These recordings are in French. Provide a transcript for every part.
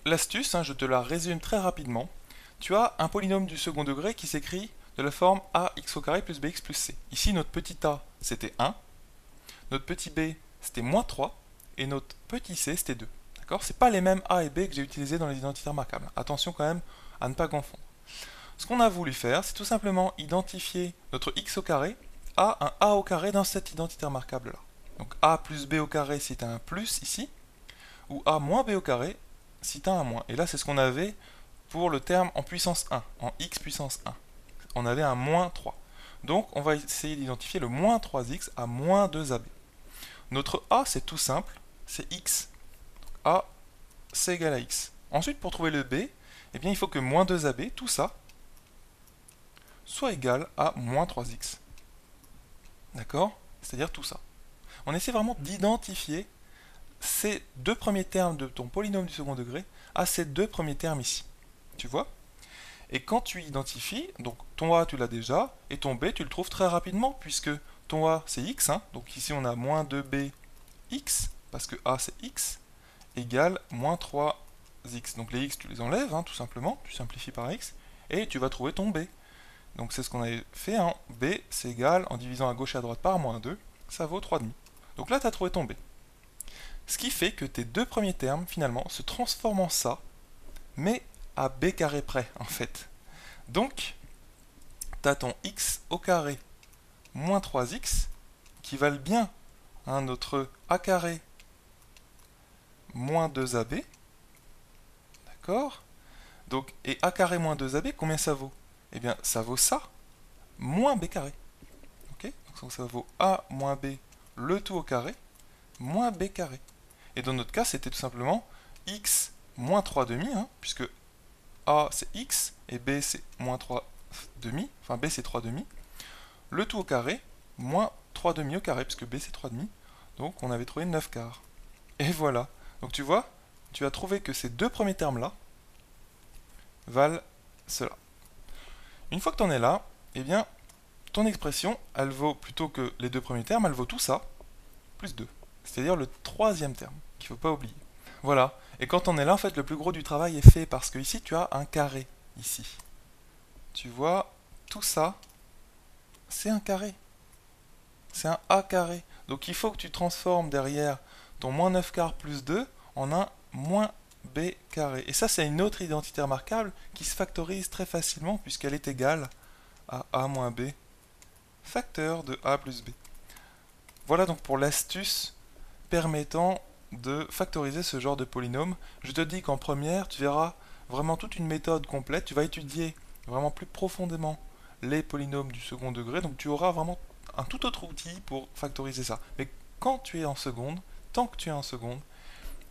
l'astuce, je te la résume très rapidement. Tu as un polynôme du second degré qui s'écrit de la forme ax au carré plus bx plus c. Ici, notre petit a, c'était 1, notre petit b, c'était moins 3, et notre petit c, c'était 2. D'accord? C'est pas les mêmes a et b que j'ai utilisés dans les identitaires marquables. Attention quand même à ne pas confondre. Ce qu'on a voulu faire, c'est tout simplement identifier notre x au carré à un a au carré dans cet identitaire marquable là. Donc a plus b au carré si tu as un plus ici, ou a moins b au carré si tu as un moins. Et là, c'est ce qu'on avait pour le terme en puissance 1, en x puissance 1. On avait un moins 3. Donc, on va essayer d'identifier le moins 3x à moins 2ab. Notre a, c'est tout simple, c'est x. A, c'est égal à x. Ensuite, pour trouver le b, eh bien, il faut que moins 2ab, tout ça, soit égal à moins 3x. D'accord? C'est-à-dire tout ça. On essaie vraiment d'identifier ces deux premiers termes de ton polynôme du second degré à ces deux premiers termes ici. Tu vois? Et quand tu identifies, donc ton a tu l'as déjà, et ton b tu le trouves très rapidement, puisque ton a c'est x, donc ici on a moins 2b x, parce que a c'est x, égale moins 3x. Donc les x tu les enlèves, tout simplement, tu simplifies par x, et tu vas trouver ton b. Donc c'est ce qu'on avait fait, b c'est égal, en divisant à gauche et à droite par moins 2, ça vaut 3,5. Donc là tu as trouvé ton b. Ce qui fait que tes deux premiers termes, finalement, se transforment en ça, mais à b carré près, en fait. Donc, tu as ton x au carré moins 3x, qui valent bien notre a carré moins 2ab, d'accord? Donc, et a carré moins 2ab, combien ça vaut? Eh bien, ça vaut ça, moins b carré. Ok? Donc ça vaut a moins b, le tout au carré, moins b carré. Et dans notre cas, c'était tout simplement x moins 3 demi, puisque a c'est x et b c'est moins 3 demi, enfin b c'est 3 demi, le tout au carré, moins 3 demi au carré, puisque b c'est 3 demi, donc on avait trouvé 9 quarts. Et voilà, donc tu vois, tu as trouvé que ces deux premiers termes-là valent cela. Une fois que tu en es là, eh bien, ton expression, elle vaut, plutôt que les deux premiers termes, elle vaut tout ça, plus 2. C'est-à-dire le troisième terme, qu'il ne faut pas oublier. Voilà. Et quand on est là, en fait, le plus gros du travail est fait parce que ici, tu as un carré, ici. Tu vois, tout ça, c'est un carré. C'est un a carré. Donc il faut que tu transformes derrière ton moins 9 quarts plus 2 en un moins b carré. Et ça, c'est une autre identité remarquable qui se factorise très facilement puisqu'elle est égale à a moins b, facteur de a plus b. Voilà donc pour l'astuce permettant de factoriser ce genre de polynôme. Je te dis qu'en première, tu verras vraiment toute une méthode complète. Tu vas étudier vraiment plus profondément les polynômes du second degré. Donc tu auras vraiment un tout autre outil pour factoriser ça. Mais quand tu es en seconde, tant que tu es en seconde,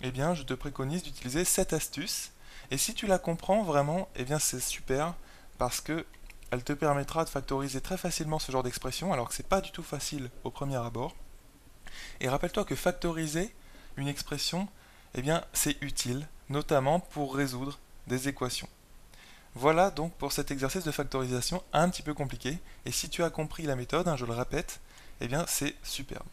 eh bien je te préconise d'utiliser cette astuce. Et si tu la comprends vraiment, eh bien c'est super parce que elle te permettra de factoriser très facilement ce genre d'expression alors que c'est pas du tout facile au premier abord. Et rappelle-toi que factoriser une expression, eh bien, c'est utile, notamment pour résoudre des équations. Voilà donc pour cet exercice de factorisation un petit peu compliqué. Et si tu as compris la méthode, je le répète, eh bien, c'est superbe.